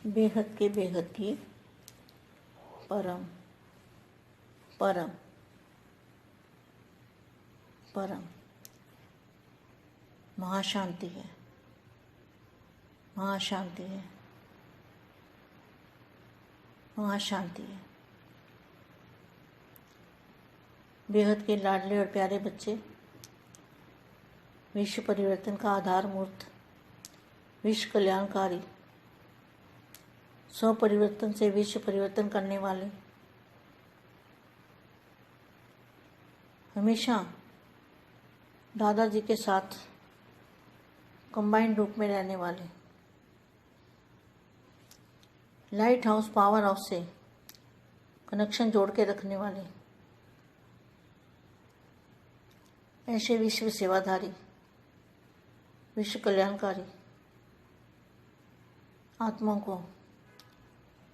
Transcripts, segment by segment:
बेहद के बेहद की परम परम परम महाशांति है, महाशांति है, महाशांति है। बेहद के लाडले और प्यारे बच्चे, विश्व परिवर्तन का आधार मूर्त, विश्व कल्याणकारी, स्व परिवर्तन से विश्व परिवर्तन करने वाले, हमेशा दादाजी के साथ कंबाइंड रूप में रहने वाले, लाइट हाउस पावर हाउस से कनेक्शन जोड़ के रखने वाले, ऐसे विश्व सेवाधारी, विश्व कल्याणकारी आत्माओं को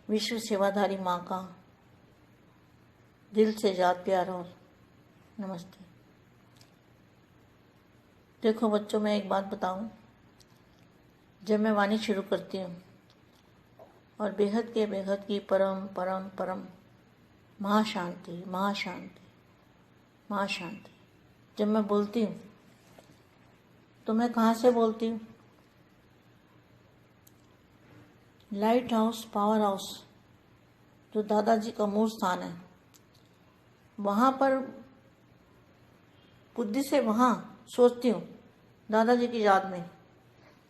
विश्व सेवाधारी माँ का दिल से याद प्यार और नमस्ते। देखो बच्चों, मैं एक बात बताऊं, जब मैं वाणी शुरू करती हूँ और बेहद के बेहद की परम परम परम महाशांति महाशांति महाशांति, जब मैं बोलती हूँ तो मैं कहाँ से बोलती हूँ? लाइट हाउस पावर हाउस जो दादाजी का मूल स्थान है, वहाँ पर बुद्धि से वहाँ सोचती हूँ दादाजी की याद में,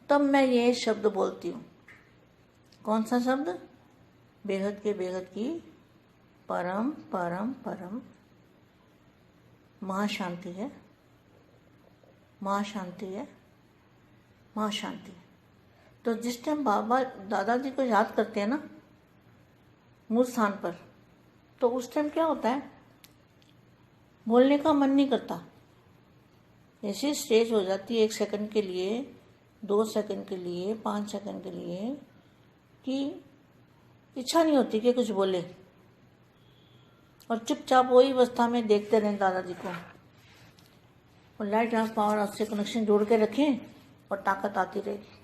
तब मैं ये शब्द बोलती हूँ। कौन सा शब्द? बेहद के बेहद की परम परम परम महाशांति है, महाशांति है, महाशांति है। तो जिस टाइम बाबा दादाजी को याद करते हैं ना मूल स्थान पर, तो उस टाइम क्या होता है? बोलने का मन नहीं करता। ऐसी स्टेज हो जाती है 1 सेकंड के लिए, 2 सेकंड के लिए, 5 सेकंड के लिए, कि इच्छा नहीं होती कि कुछ बोले और चुपचाप वही अवस्था में देखते रहें दादाजी को और लाइट हाउस पावर हाउस से कनेक्शन जोड़ के रखें और ताकत आती रहेगी।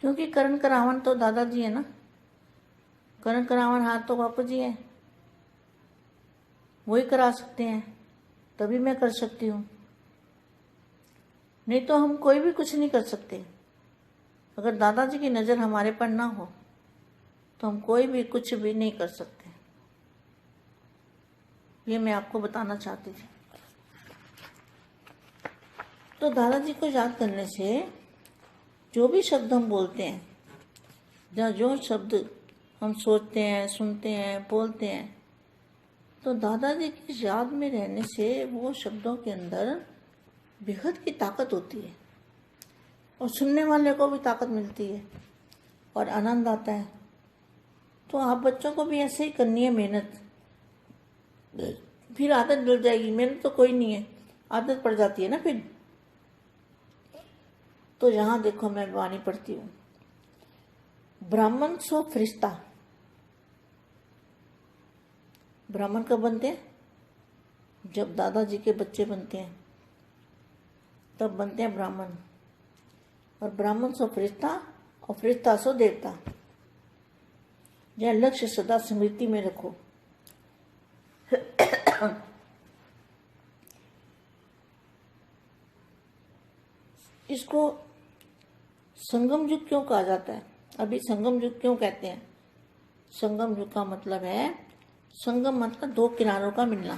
क्योंकि करण करावन तो दादाजी है ना, करण करावन हाथ तो बापू जी है, वही करा सकते हैं, तभी मैं कर सकती हूँ, नहीं तो हम कोई भी कुछ नहीं कर सकते। अगर दादाजी की नज़र हमारे पर ना हो तो हम कोई भी कुछ भी नहीं कर सकते। ये मैं आपको बताना चाहती थी। तो दादाजी को याद करने से जो भी शब्द हम बोलते हैं या जो शब्द हम सोचते हैं, सुनते हैं, बोलते हैं, तो दादाजी की याद में रहने से वो शब्दों के अंदर बेहद की ताकत होती है और सुनने वाले को भी ताकत मिलती है और आनंद आता है। तो आप बच्चों को भी ऐसे ही करनी है मेहनत, फिर आदत डल जाएगी। मेहनत तो कोई नहीं है, आदत पड़ जाती है ना फिर। तो यहाँ देखो मैं वाणी पढ़ती हूँ, ब्राह्मण सो फरिश्ता। ब्राह्मण कब बनते हैं? जब दादाजी के बच्चे बनते हैं तब बनते हैं ब्राह्मण। और ब्राह्मण सो फरिश्ता और फरिश्ता सो देवता। यह लक्ष्य सदा स्मृति में रखो। इसको संगम युग क्यों कहा जाता है? अभी संगम युग क्यों कहते हैं? संगम युग का मतलब है, संगम मतलब 2 किनारों का मिलना,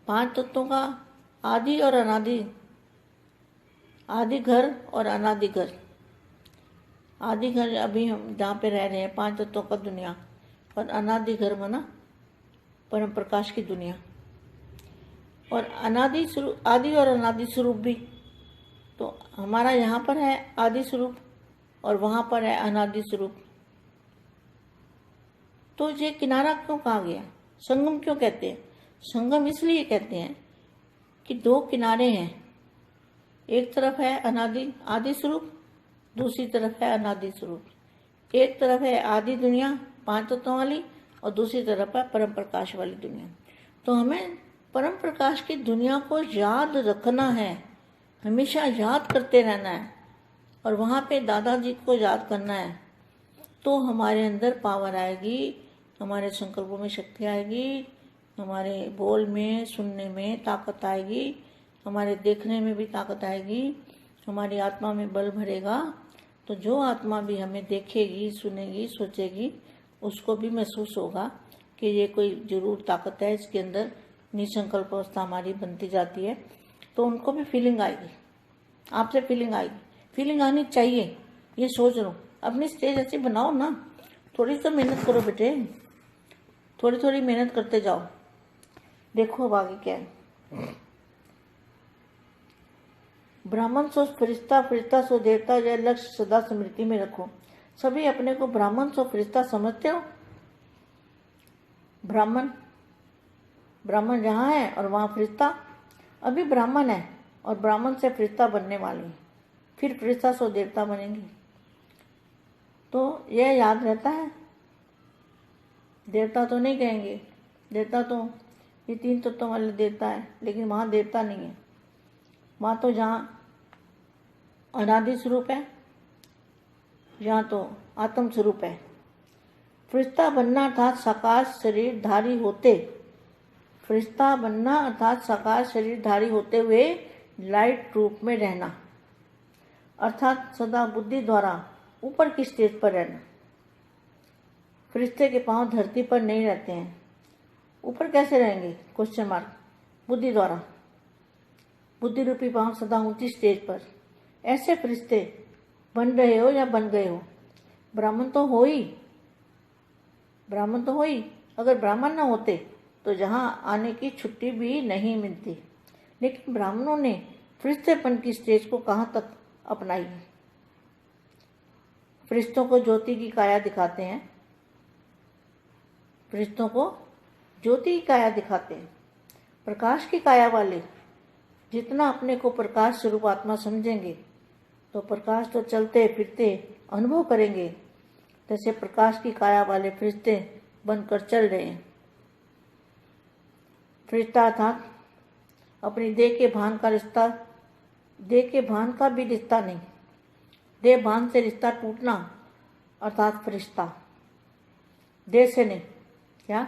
5 तत्वों का आदि और अनादि, आदि घर और अनादि घर। आदि घर अभी हम जहाँ पे रह रहे हैं, 5 तत्वों का दुनिया, और अनादि घर माना परम प्रकाश की दुनिया। और अनादि स्वरूप, आदि और अनादि स्वरूप भी, तो हमारा यहाँ पर है आदि स्वरूप और वहाँ पर है अनादि स्वरूप। तो ये किनारा क्यों कहा गया? संगम क्यों कहते हैं? संगम इसलिए कहते हैं कि 2 किनारे हैं, एक तरफ है अनादि आदि स्वरूप, दूसरी तरफ है अनादि स्वरूप। एक तरफ है आदि दुनिया 5 तत्वों वाली और दूसरी तरफ है परम प्रकाश वाली दुनिया। तो हमें परम प्रकाश की दुनिया को याद रखना है, हमेशा याद करते रहना है और वहाँ पे दादाजी को याद करना है, तो हमारे अंदर पावर आएगी, हमारे संकल्पों में शक्ति आएगी, हमारे बोल में, सुनने में ताकत आएगी, हमारे देखने में भी ताकत आएगी, हमारी आत्मा में बल भरेगा। तो जो आत्मा भी हमें देखेगी, सुनेगी, सोचेगी, उसको भी महसूस होगा कि ये कोई जरूर ताकत है इसके अंदर, निसंकल्प अवस्था हमारी बनती जाती है। तो उनको भी फीलिंग आएगी, आपसे फीलिंग आएगी, फीलिंग आनी चाहिए, ये सोच लो। अपनी स्टेज ऐसी बनाओ ना, थोड़ी तो मेहनत करो बेटे, थोड़ी थोड़ी मेहनत करते जाओ। देखो अब आगे क्या है। ब्राह्मण सो फरिश्ता, फरिश्ता सो देवता, यह लक्ष्य सदा स्मृति में रखो। सभी अपने को ब्राह्मण सो फरिश्ता समझते हो। ब्राह्मण जहाँ है और वहाँ फरिश्ता। अभी ब्राह्मण है और ब्राह्मण से फरिश्ता बनने वाली है, फिर फरिश्ता सो देवता बनेंगी। तो यह याद रहता है। देवता तो नहीं कहेंगे, देवता तो ये 3 तत्वों वाले देवता है, लेकिन वहाँ देवता नहीं है। वहाँ तो जहाँ अनादि स्वरूप है, यहाँ तो आत्म स्वरूप है। फरिश्ता बनना अर्थात साकार शरीरधारी होते, फरिश्ता बनना अर्थात साकार शरीरधारी होते हुए लाइट रूप में रहना, अर्थात सदा बुद्धि द्वारा ऊपर की स्टेज पर रहना। फरिश्ते के पांव धरती पर नहीं रहते हैं, ऊपर कैसे रहेंगे? Question mark. बुद्धि द्वारा, बुद्धि रूपी पांव सदा ऊंची स्टेज पर। ऐसे फरिश्ते बन रहे हो या बन गए हो, ब्राह्मण तो हो ही, ब्राह्मण तो हो ही। अगर ब्राह्मण ना होते तो जहाँ आने की छुट्टी भी नहीं मिलती। लेकिन ब्राह्मणों ने फरिश्तेपन की स्टेज को कहाँ तक अपनाई है। फरिश्तों को ज्योति की काया दिखाते हैं, फरिश्तों को ज्योति की काया दिखाते हैं। प्रकाश की काया वाले जितना अपने को प्रकाश स्वरूप आत्मा समझेंगे तो प्रकाश तो चलते फिरते अनुभव करेंगे। जैसे प्रकाश की काया वाले फरिश्ते बनकर चल रहे हैं। फरिश्ता था अपनी देह के भान का रिश्ता, देह के भान का भी रिश्ता नहीं, देह भान से रिश्ता टूटना अर्थात फरिश्ता। देह से नहीं, क्या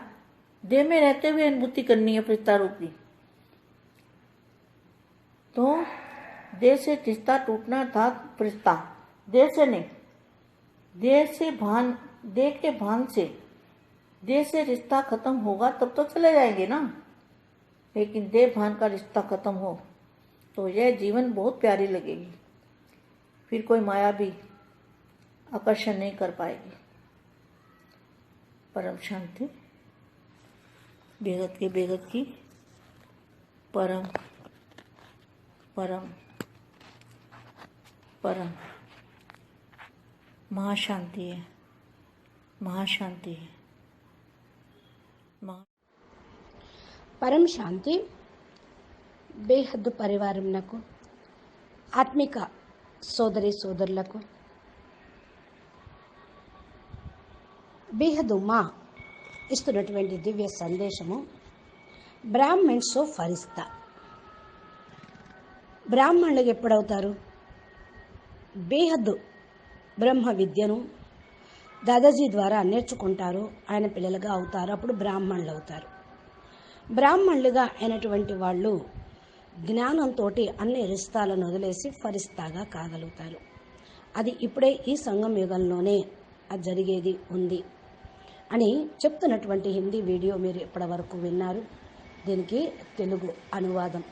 देह में रहते हुए अनुभूति करनी है फरिश्ता रूपी। तो देह से रिश्ता टूटना अर्थात फरिश्ता, देह से नहीं, देह से भान, देह के भान से, देह से रिश्ता खत्म होगा तब तो चले जाएंगे ना। लेकिन देह भान का रिश्ता खत्म हो तो यह जीवन बहुत प्यारी लगेगी, फिर कोई माया भी आकर्षण नहीं कर पाएगी। परम शांति, बेहद के बेहद की परम परम परम महाशांति है, महाशांति है। పరం శాంతి బేహద్దు పరివారంనకు ఆత్మిక సోదరి సోదరులకు బేహద్దు మా ఇస్తున్నటువంటి దివ్య సందేశము బ్రాహ్మణ్స్ ఫరిస్తా. బ్రాహ్మణులు ఎప్పుడవుతారు? బేహద్దు బ్రహ్మ విద్యను దాదాజీ ద్వారా నేర్చుకుంటారు, ఆయన పిల్లలుగా అవుతారు, అప్పుడు బ్రాహ్మణులు అవుతారు. బ్రాహ్మణులుగా అయినటువంటి వాళ్ళు జ్ఞానంతో అన్ని రిస్తాలను వదిలేసి ఫరిస్తాగా కాగలుగుతారు. అది ఇప్పుడే ఈ సంగమ యుగంలోనే అది జరిగేది ఉంది అని చెప్తున్నటువంటి హిందీ వీడియో మీరు ఇప్పటి వరకు విన్నారు. దీనికి తెలుగు అనువాదం.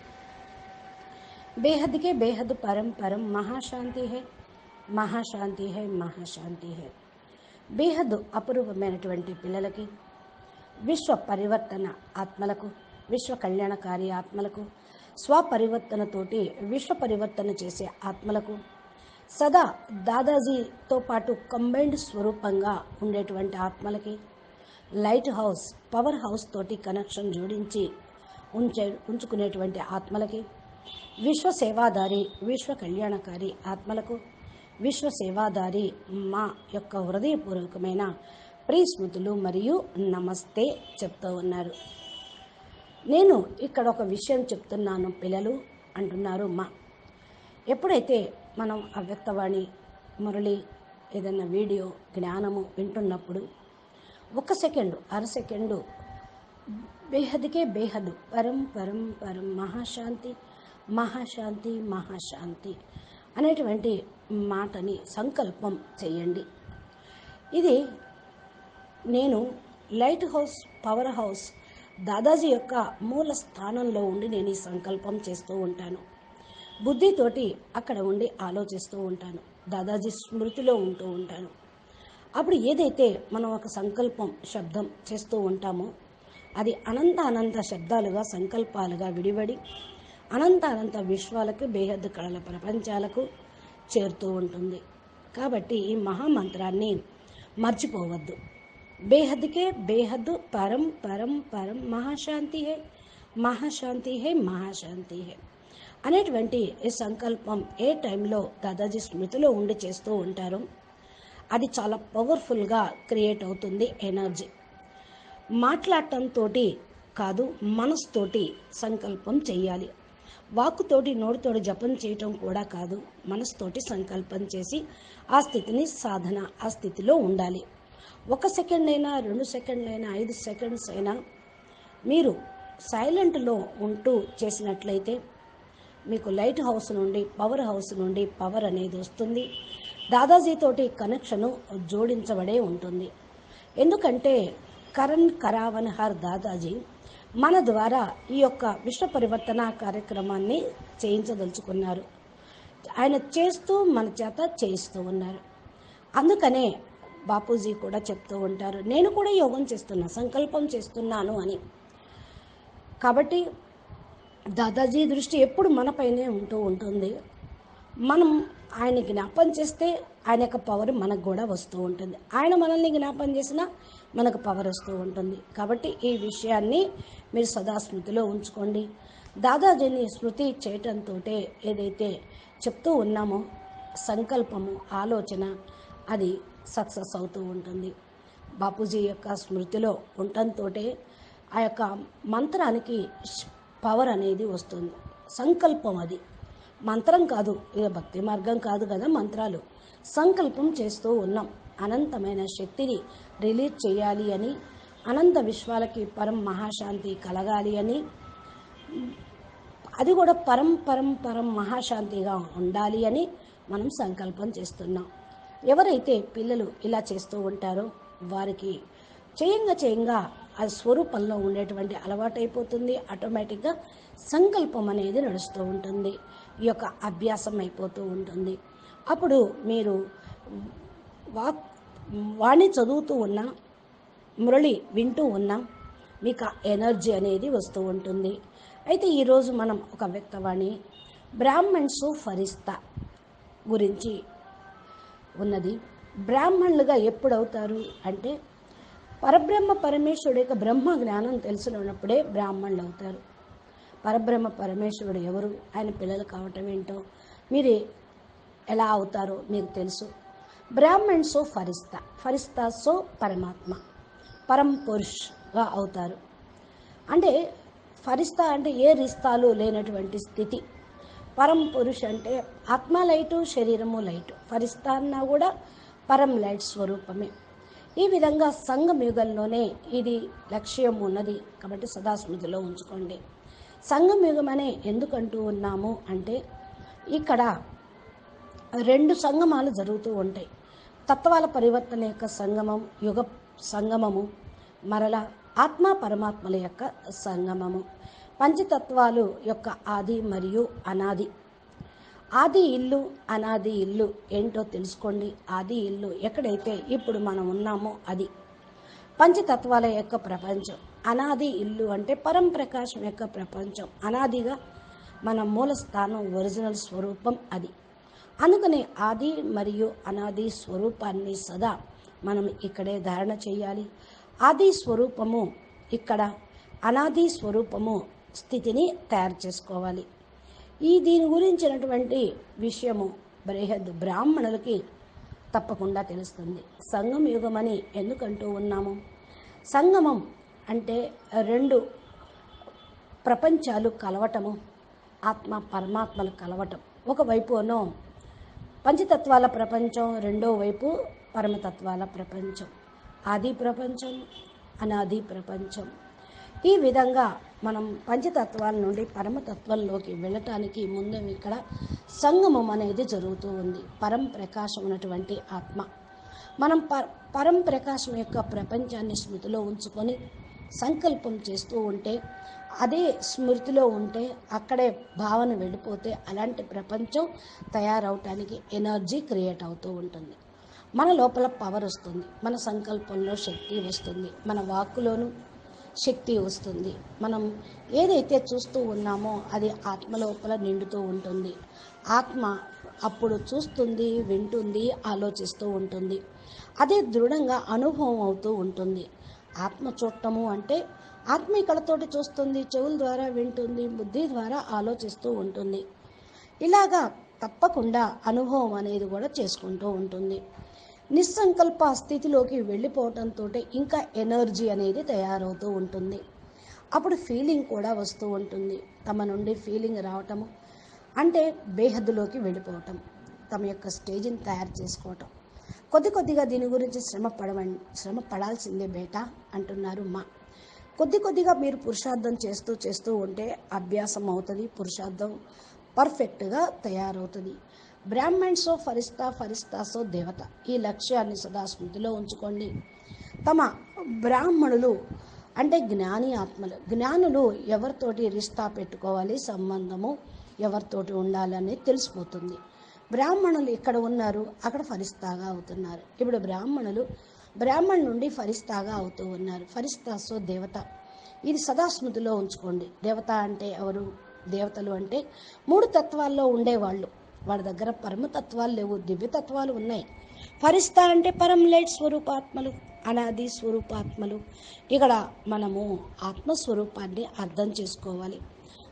బేహద్కే బేహద్ పరం పరం మహాశాంతి హై, మహాశాంతి హై, మహాశాంతి హై. బేహద్ అపూర్వమైనటువంటి పిల్లలకి, విశ్వ పరివర్తన ఆత్మలకు, విశ్వ కళ్యాణకారి ఆత్మలకు, స్వపరివర్తనతోటి విశ్వ పరివర్తన చేసే ఆత్మలకు, సదా దాదాజీతో పాటు కంబైన్డ్ స్వరూపంగా ఉండేటువంటి ఆత్మలకి, లైట్ హౌస్ పవర్ హౌస్ తోటి కనెక్షన్ జోడించి ఉంచుకునేటువంటి ఆత్మలకి, విశ్వ సేవాదారి విశ్వ కళ్యాణకారి ఆత్మలకు, విశ్వ సేవాదారి మా యొక్క హృదయపూర్వకమైన ప్రియస్మృతులు మరియు నమస్తే చెప్తూ ఉన్నారు. నేను ఇక్కడ ఒక విషయం చెప్తున్నాను పిల్లలు అంటున్నారు మా. ఎప్పుడైతే మనం అవ్యక్తవాణి మురళి ఏదైనా వీడియో జ్ఞానము వింటున్నప్పుడు 1 సెకండు, అర సెకండు బేహద్కే బేహద్ పరం పరం పరం మహాశాంతి మహాశాంతి మహాశాంతి అనేటువంటి మాటని సంకల్పం చేయండి. ఇది నేను light house, power house Dadaji యొక్క మూల స్థానంలో ఉండి నేను ఈ సంకల్పం చేస్తూ ఉంటాను. బుద్ధితోటి అక్కడ ఉండి ఆలోచిస్తూ ఉంటాను. దాదాజీ స్మృతిలో ఉంటూ ఉంటాను. అప్పుడు ఏదైతే మనం ఒక సంకల్పం శబ్దం చేస్తూ ఉంటామో అది అనంత శబ్దాలుగా, సంకల్పాలుగా విడివడి అనంత విశ్వాలకు, బేహద్దు కళల ప్రపంచాలకు చేరుతూ ఉంటుంది. కాబట్టి ఈ మహామంత్రాన్ని మర్చిపోవద్దు. బేహద్కే బేహద్దు పరం పరం పరం మహాశాంతి హే మహాశాంతి హే మహాశాంతి హే అనేటువంటి ఈ సంకల్పం ఏ టైంలో దాదాజీ స్మృతిలో ఉండి చేస్తూ ఉంటారో అది చాలా పవర్ఫుల్గా క్రియేట్ అవుతుంది ఎనర్జీ. మాట్లాడటంతో కాదు, మనసుతోటి సంకల్పం చేయాలి. వాక్కుతోటి, నోటితోటి జపం చేయటం కూడా కాదు, మనసుతోటి సంకల్పం చేసి ఆ స్థితిని సాధన, ఆ స్థితిలో ఉండాలి. 1 సెకండ్ అయినా, 2 సెకండ్లు అయినా, 5 సెకండ్స్ అయినా మీరు సైలెంట్లో ఉంటూ చేసినట్లయితే మీకు లైట్ హౌస్ నుండి, పవర్ హౌస్ నుండి పవర్ అనేది వస్తుంది. దాదాజీతోటి కనెక్షను జోడించబడే ఉంటుంది. ఎందుకంటే కరణ్ కరావన్ హర్ దాదాజీ మన ద్వారా ఈ యొక్క విశ్వ పరివర్తన కార్యక్రమాన్ని చేయించదలుచుకున్నారు. ఆయన చేస్తూ మన చేత చేయిస్తూ ఉన్నారు. అందుకనే బాపూజీ కూడా చెప్తూ ఉంటారు, నేను కూడా యోగం చేస్తున్నా, సంకల్పం చేస్తున్నాను అని. కాబట్టి దాదాజీ దృష్టి ఎప్పుడు మనపైనే ఉంటూ ఉంటుంది. మనం ఆయన జ్ఞాపం చేస్తే ఆయన యొక్క పవర్ మనకు కూడా వస్తూ ఉంటుంది. ఆయన మనల్ని జ్ఞాపం చేసినా మనకు పవర్ వస్తూ ఉంటుంది. కాబట్టి ఈ విషయాన్ని మీరు సదా స్మృతిలో ఉంచుకోండి. దాదాజీని స్మృతి చేయటంతో ఏదైతే చెప్తూ ఉన్నామో సంకల్పము, ఆలోచన అది సక్సెస్ అవుతూ ఉంటుంది. బాపూజీ యొక్క స్మృతిలో ఉండటంతో ఆ యొక్క మంత్రానికి పవర్ అనేది వస్తుంది. సంకల్పం అది మంత్రం కాదు, ఇక భక్తి మార్గం కాదు కదా మంత్రాలు. సంకల్పం చేస్తూ ఉన్నాం అనంతమైన శక్తిని రిలీజ్ చేయాలి అని, అనంత విశ్వాలకి పరం మహాశాంతి కలగాలి అని, అది కూడా పరం పరం పరం మహాశాంతిగా ఉండాలి అని మనం సంకల్పం చేస్తున్నాం. ఎవరైతే పిల్లలు ఇలా చేస్తూ ఉంటారో వారికి చేయంగా ఆ స్వరూపంలో ఉండేటువంటి అలవాటైపోతుంది. ఆటోమేటిక్గా సంకల్పం అనేది నడుస్తూ ఉంటుంది. ఈ యొక్క అభ్యాసం అయిపోతూ ఉంటుంది. అప్పుడు మీరు వాణి చదువుతూ ఉన్నా, మురళి వింటూ ఉన్నా మీకు ఆ ఎనర్జీ అనేది వస్తూ ఉంటుంది. అయితే ఈరోజు మనం ఒక వ్యక్తవాణి బ్రాహ్మణ్సు ఫరిస్తా గురించి ఉన్నది. బ్రాహ్మణులుగా ఎప్పుడవుతారు అంటే పరబ్రహ్మ పరమేశ్వరుడు యొక్క బ్రహ్మ జ్ఞానం తెలిసినప్పుడే బ్రాహ్మణులు అవుతారు. పరబ్రహ్మ పరమేశ్వరుడు ఎవరు, ఆయన పిల్లలు కావటం ఏంటో, మీరు ఎలా అవుతారో మీకు తెలుసు. బ్రాహ్మణ్ సో ఫరిస్తా, ఫరిస్తా సో పరమాత్మ, పరం పురుష్గా అవుతారు. అంటే ఫరిస్తా అంటే ఏ రిస్తాలు లేనటువంటి స్థితి. పరం పురుష్ అంటే ఆత్మ లైటు, శరీరము లైటు. ఫరిస్తా అన్నా కూడా పరం లైట్ స్వరూపమే. ఈ విధంగా సంగమయుగంలోనే ఇది లక్ష్యం ఉన్నది. కాబట్టి సదా స్మృతిలో ఉంచుకోండి. సంగమయుగం అనే ఎందుకంటూ ఉన్నాము అంటే ఇక్కడ 2 సంగమాలు జరుగుతూ ఉంటాయి. తత్వాల పరివర్తన యొక్క సంగమం, యుగ సంగమము, మరలా ఆత్మ పరమాత్మల యొక్క సంగమము. పంచతత్వాలు యొక్క ఆది మరియు అనాది. ఆది ఇల్లు, అనాది ఇల్లు ఏంటో తెలుసుకోండి. ఆది ఇల్లు ఎక్కడైతే ఇప్పుడు మనం ఉన్నామో అది పంచతత్వాల యొక్క ప్రపంచం. అనాది ఇల్లు అంటే పరం ప్రకాశం యొక్క ప్రపంచం. అనాదిగా మన మూల స్థానం, ఒరిజినల్ స్వరూపం అది. అందుకని ఆది మరియు అనాది స్వరూపాన్ని సదా మనం ఇక్కడే ధారణ చేయాలి. ఆది స్వరూపము ఇక్కడ, అనాది స్వరూపము స్థితిని తయారు చేసుకోవాలి. దీని గురించినటువంటి విషయము బృహద్ బ్రాహ్మణులకి తప్పకుండా తెలుస్తుంది. సంగమ యుగం అని ఎందుకంటూ ఉన్నాము? సంగమం అంటే 2 ప్రపంచాలు కలవటము, ఆత్మ పరమాత్మలు కలవటం. ఒకవైపునో పంచతత్వాల ప్రపంచం, రెండో వైపు పరమతత్వాల ప్రపంచం, ఆది ప్రపంచం, అనాది ప్రపంచం. ఈ విధంగా మనం పంచతత్వాల నుండి పరమతత్వంలోకి వెళ్ళటానికి ముందు ఇక్కడ సంగమం అనేది జరుగుతూ ఉంది. పరం ప్రకాశం ఉన్నటువంటి ఆత్మ మనం పరం ప్రకాశం యొక్క ప్రపంచాన్ని స్మృతిలో ఉంచుకొని సంకల్పం చేస్తూ ఉంటే, అదే స్మృతిలో ఉంటే అక్కడే భావన వెళ్ళిపోతే అలాంటి ప్రపంచం తయారవటానికి ఎనర్జీ క్రియేట్ అవుతూ ఉంటుంది. మన లోపల పవర్ వస్తుంది, మన సంకల్పంలో శక్తి వస్తుంది, మన వాక్కులోనూ శక్తి వస్తుంది. మనం ఏదైతే చూస్తూ ఉన్నామో అది ఆత్మ లోపల నిండుతూ ఉంటుంది. ఆత్మ అప్పుడు చూస్తుంది, వింటుంది, ఆలోచిస్తూ ఉంటుంది. అదే దృఢంగా అనుభవం అవుతూ ఉంటుంది. ఆత్మ చూడటము అంటే ఆత్మ కళ్ళతోటి చూస్తుంది, చెవుల ద్వారా వింటుంది, బుద్ధి ద్వారా ఆలోచిస్తూ ఉంటుంది. ఇలాగా తప్పకుండా అనుభవం అనేది కూడా చేసుకుంటూ ఉంటుంది. నిస్సంకల్ప స్థితిలోకి వెళ్ళిపోవటంతో ఇంకా ఎనర్జీ అనేది తయారవుతూ ఉంటుంది. అప్పుడు ఫీలింగ్ కూడా వస్తూ ఉంటుంది. తమ నుండి ఫీలింగ్ రావటము అంటే బేహద్దులోకి వెళ్ళిపోవటం, తమ యొక్క స్టేజ్ని తయారు చేసుకోవటం. కొద్దిగా దీని గురించి శ్రమ పడాల్సిందే బేటా అంటున్నారు మా. కొద్దిగా మీరు పురుషార్థం చేస్తూ ఉంటే అభ్యాసం అవుతుంది, పురుషార్థం పర్ఫెక్ట్గా తయారవుతుంది. బ్రాహ్మణ్సో ఫరిస్తా, ఫరిస్తాసో దేవత. ఈ లక్ష్యాన్ని సదా స్మృతిలో ఉంచుకోండి. తమ బ్రాహ్మణులు అంటే జ్ఞాని ఆత్మలు. జ్ఞానులు ఎవరితోటి రిష్తా పెట్టుకోవాలి, సంబంధము ఎవరితోటి ఉండాలని తెలిసిపోతుంది. బ్రాహ్మణులు ఇక్కడ ఉన్నారు, అక్కడ ఫరిస్తాగా అవుతున్నారు. ఇప్పుడు బ్రాహ్మణ్ నుండి ఫరిస్తాగా అవుతూ ఉన్నారు. ఫరిస్తాసో దేవత. ఇది సదా స్మృతిలో ఉంచుకోండి. దేవత అంటే ఎవరు? దేవతలు అంటే 3 తత్వాల్లో ఉండేవాళ్ళు. వాళ్ళ దగ్గర పరమతత్వాలు లేవు, దివ్యతత్వాలు ఉన్నాయి. ఫరిస్తా అంటే పరం లైట్ స్వరూపాత్మలు, అనాది స్వరూపాత్మలు. ఇక్కడ మనము ఆత్మస్వరూపాన్ని అర్థం చేసుకోవాలి.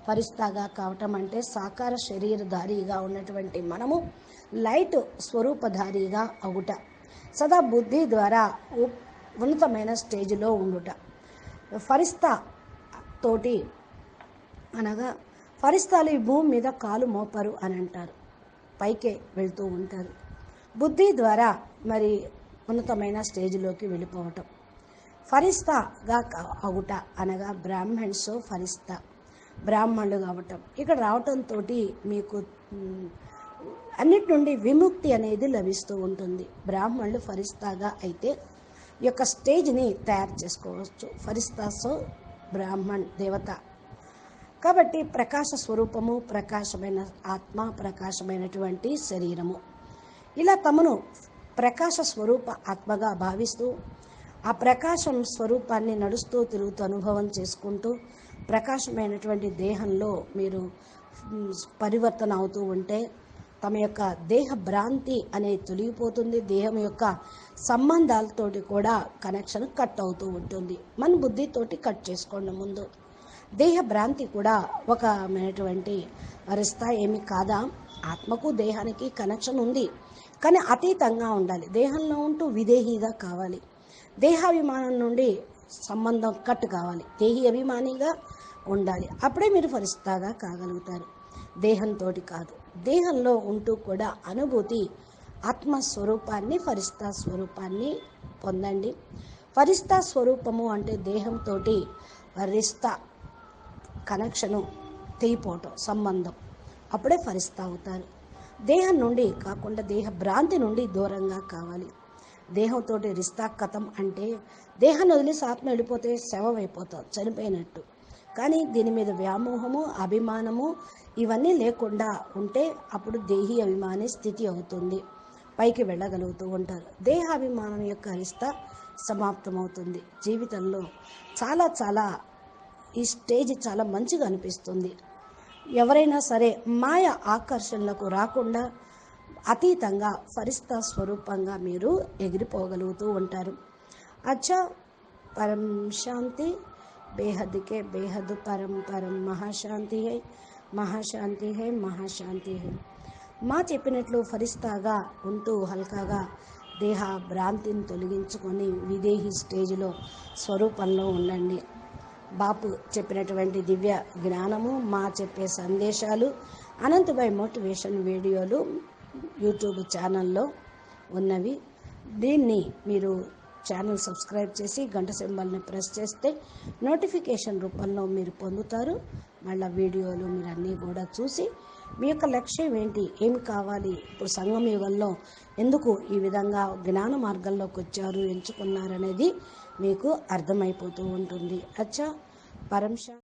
ఫరిస్తాగా కావటం అంటే సాకార శరీరధారిగా ఉన్నటువంటి మనము లైట్ స్వరూపధారిగా అవుట, సదా బుద్ధి ద్వారా ఉన్నతమైన స్టేజ్లో ఉండుట. ఫరిస్తా తోటి అనగా ఫరిస్తాలు ఈ భూమి మీద కాలు మోపరు అని అంటారు, పైకే వెళ్తూ ఉంటారు. బుద్ధి ద్వారా మరి ఉన్నతమైన స్టేజ్లోకి వెళ్ళిపోవటం. ఫరిస్తాగా అవుట అనగా బ్రాహ్మణ్సో ఫరిస్తా, బ్రాహ్మణులు కావటం. ఇక్కడ రావటంతో మీకు అన్నిటి నుండి విముక్తి అనేది లభిస్తూ ఉంటుంది. బ్రాహ్మణులు ఫరిస్తాగా అయితే ఈ యొక్క స్టేజ్ని తయారు చేసుకోవచ్చు. ఫరిస్తాసో బ్రాహ్మణ్ దేవత. కాబట్టి ప్రకాశ స్వరూపము, ప్రకాశమైన ఆత్మ, ప్రకాశమైనటువంటి శరీరము, ఇలా తమను ప్రకాశ స్వరూప ఆత్మగా భావిస్తూ ఆ ప్రకాశం స్వరూపాన్ని నడుస్తూ తిరుగుతూ అనుభవం చేసుకుంటూ ప్రకాశమైనటువంటి దేహంలో మీరు పరివర్తన అవుతూ ఉంటే తమ యొక్క దేహ భ్రాంతి అనేది తొలగిపోతుంది. దేహం యొక్క సంబంధాలతోటి కూడా కనెక్షన్ కట్ అవుతూ ఉంటుంది. మన బుద్ధితోటి కట్ చేసుకోండి ముందు. దేహ భ్రాంతి కూడా ఒకమైనటువంటి రిస్తా ఏమి కాదా? ఆత్మకు దేహానికి కనెక్షన్ ఉంది, కానీ అతీతంగా ఉండాలి. దేహంలో ఉంటూ విదేహీగా కావాలి. దేహాభిమానం నుండి సంబంధం కట్ కావాలి, దేహి అభిమానిగా ఉండాలి. అప్పుడే మీరు ఫరిస్తాగా కాగలుగుతారు. దేహంతో కాదు, దేహంలో ఉంటూ కూడా అనుభూతి ఆత్మస్వరూపాన్ని, ఫరిస్తా స్వరూపాన్ని పొందండి. ఫరిస్తా స్వరూపము అంటే దేహంతో రిస్తా కనెక్షను తెగిపోవటం, సంబంధం, అప్పుడే ఫరిస్తా అవుతారు. దేహం నుండి కాకుండా దేహ భ్రాంతి నుండి దూరంగా కావాలి. దేహంతో రిస్తా కథం అంటే దేహాన్ని వదిలేసి ఆత్మ వెళ్ళిపోతే శవం అయిపోతాం, చనిపోయినట్టు. కానీ దీని మీద వ్యామోహము, అభిమానము ఇవన్నీ లేకుండా ఉంటే అప్పుడు దేహి అభిమాని స్థితి అవుతుంది, పైకి వెళ్ళగలుగుతూ ఉంటారు. దేహాభిమానం యొక్క రిస్తా సమాప్తమవుతుంది. జీవితంలో చాలా ఈ స్టేజ్ చాలా మంచిగా అనిపిస్తుంది. ఎవరైనా సరే మాయ ఆకర్షణలకు రాకుండా అతీతంగా ఫరిస్తా స్వరూపంగా మీరు ఎగిరిపోగలుగుతూ ఉంటారు. అచ్చా, పరం శాంతి, బేహద్కే బేహద్, పరం పరం మహాశాంతి హై, మహాశాంతి హై, మహాశాంతి హై. మా చెప్పినట్లు ఫరిస్తాగా ఉంటూ హల్కాగా దేహ భ్రాంతిని తొలగించుకొని విదేహి స్టేజ్లో స్వరూపంలో ఉండండి. బాపు చెప్పినటువంటి దివ్య జ్ఞానము, మా చెప్పే సందేశాలు, అనంతభాయ్ మోటివేషన్ వీడియోలు యూట్యూబ్ ఛానల్లో ఉన్నవి. దీన్ని మీరు ఛానల్ సబ్స్క్రైబ్ చేసి గంట సింబల్ని ప్రెస్ చేస్తే నోటిఫికేషన్ రూపంలో మీరు పొందుతారు. మళ్ళీ వీడియోలు మీరు అన్నీ కూడా చూసి మీ యొక్క లక్ష్యం ఏంటి, ఏమి కావాలి, ఇప్పుడు సంగమ యుగంలో ఎందుకు ఈ విధంగా జ్ఞాన మార్గంలోకి వచ్చారు, ఎంచుకున్నారనేది మీకు అర్థమైపోతూ ఉంటుంది. అచ్చా, పరంశా.